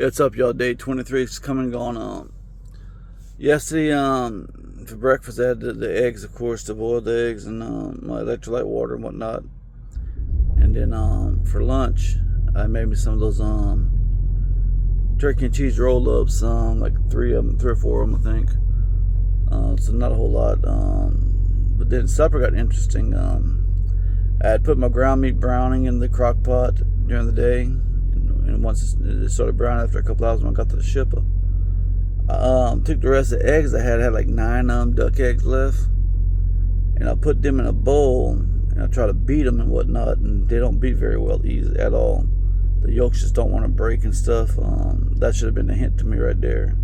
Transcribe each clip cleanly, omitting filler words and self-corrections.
Hey, what's up, y'all? Day 23 is coming and gone. Yesterday, for breakfast, I had the eggs, of course, the boiled eggs and my electrolyte water and whatnot. And then for lunch, I made me some of those turkey and cheese roll-ups, like three or four of them, I think. So not a whole lot. But then supper got interesting. I had put my ground meat browning in the crock pot during the day. And once it started browning after a couple hours when I got to the shipper, I took the rest of the eggs I had like 9 duck eggs left, and I put them in a bowl and I try to beat them and whatnot, and they don't beat very well easy at all. The yolks just don't want to break and stuff. That should have been a hint to me right there.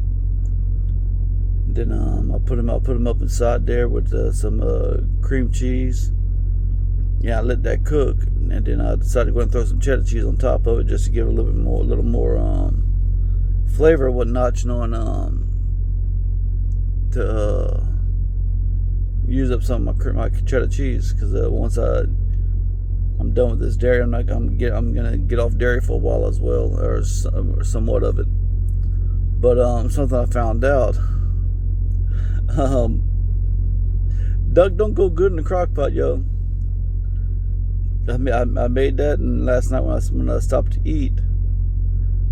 Then I put them up inside there with some cream cheese. Yeah, I let that cook, and then I decided to go and throw some cheddar cheese on top of it just to give it a little more flavor and whatnot, you know, and to use up some of my cheddar cheese, because once I'm done with this dairy, I'm gonna get off dairy for a while as well, or somewhat of it. But something I found out, duck don't go good in the crock pot, yo. I made that, and last night when I stopped to eat,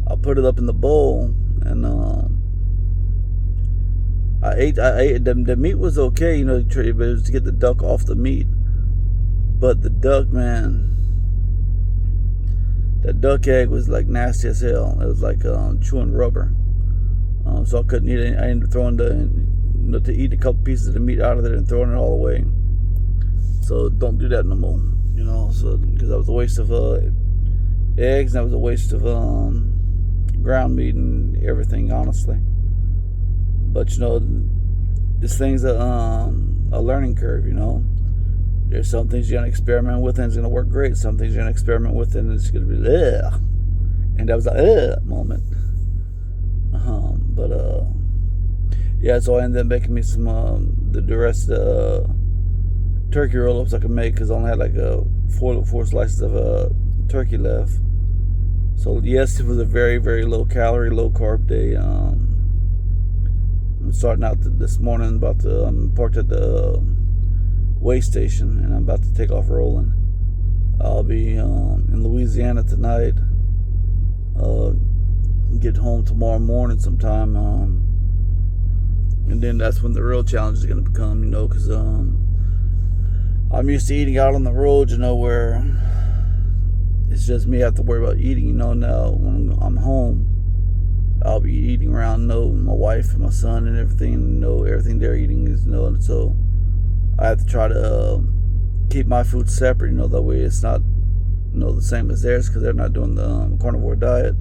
I put it up in the bowl, and I ate. The meat was okay, you know, but it was to get the duck off the meat. But the duck, man, that duck egg was like nasty as hell. It was like chewing rubber. So I couldn't eat it. I ended up throwing to eat a couple pieces of the meat out of it and throwing it all away. So don't do that no more. You know, so because that was a waste of eggs, and that was a waste of ground meat and everything, honestly. But you know, this thing's a learning curve. You know, there's some things you're gonna experiment with and it's gonna work great. Some things you're gonna experiment with and it's gonna be ugh. And that was a moment. But yeah, so I ended up making me some the rest of turkey roll-ups I could make, because I only had like four slices of turkey left. So yes, it was a very, very low calorie, low carb day. I'm starting out this morning. I'm parked at the weigh station, and I'm about to take off rolling. I'll be in Louisiana tonight. Get home tomorrow morning sometime, and then that's when the real challenge is going to become. You know, because I'm used to eating out on the road, you know, where it's just me. I have to worry about eating, you know. Now when I'm home, I'll be eating around, you know, my wife and my son and everything. You know, everything they're eating is, you know, and so I have to try to keep my food separate, you know, that way it's not, you know, the same as theirs, because they're not doing the carnivore diet.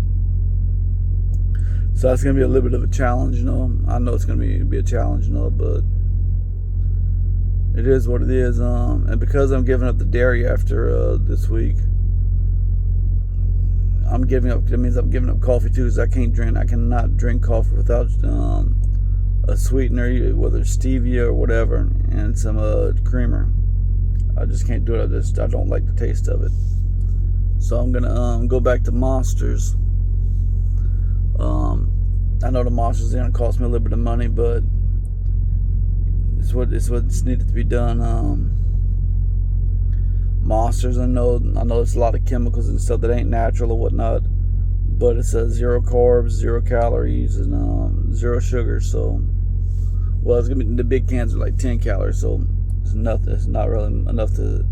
So that's gonna be a little bit of a challenge, you know. I know it's gonna be a challenge, you know, but it is what it is. And because I'm giving up the dairy after this week, I'm giving up. That means I'm giving up coffee too, because I cannot drink coffee without a sweetener, whether it's stevia or whatever, and some creamer. I just can't do it. I don't like the taste of it. So I'm gonna go back to Monsters. I know the Monsters are gonna cost me a little bit of money, but it's what's needed to be done. Monsters, I know it's a lot of chemicals and stuff that ain't natural or whatnot, but it says 0 carbs, 0 calories, and 0 sugar. So, well, it's gonna be, the big cans are like 10 calories, so it's nothing. It's not really enough to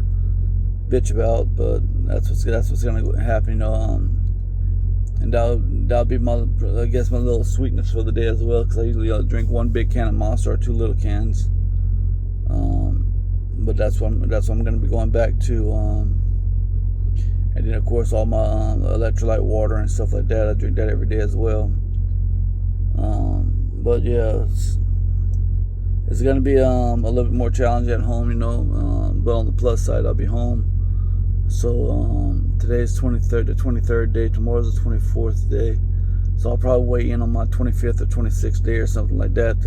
bitch about, but that's what's gonna happen, you know. And that'll be my little sweetness for the day as well, because I usually drink 1 big can of Monster or 2 little cans. But that's what I'm going to be going back to. And then of course all my electrolyte water and stuff like that, I drink that every day as well. But yeah, it's going to be a little bit more challenging at home, you know. But on the plus side, I'll be home. So today's the 23rd day. Tomorrow's the 24th day. So I'll probably weigh in on my 25th or 26th day or something like that.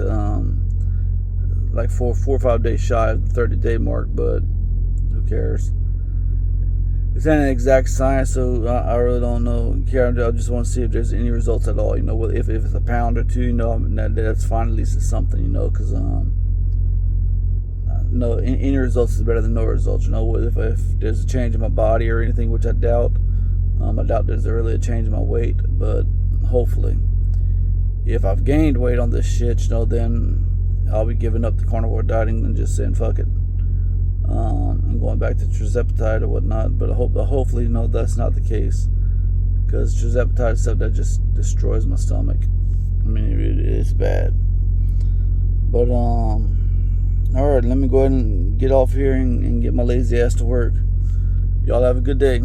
Like 4 or 5 days shy of the 30-day mark, but who cares? It's not an exact science, so I really don't know. I just want to see if there's any results at all. You know, if it's a pound or two, you know, that's fine. At least it's something, you know, because no, any results is better than no results. You know, if there's a change in my body or anything, which I doubt. I doubt there's really a change in my weight, but hopefully, if I've gained weight on this shit, you know, then I'll be giving up the carnivore dieting and just saying fuck it. And going back to tirzepatide or whatnot, but hopefully, you know, that's not the case, because tirzepatide stuff that just destroys my stomach. I mean, it's bad. But all right, let me go ahead and get off here and get my lazy ass to work. Y'all have a good day.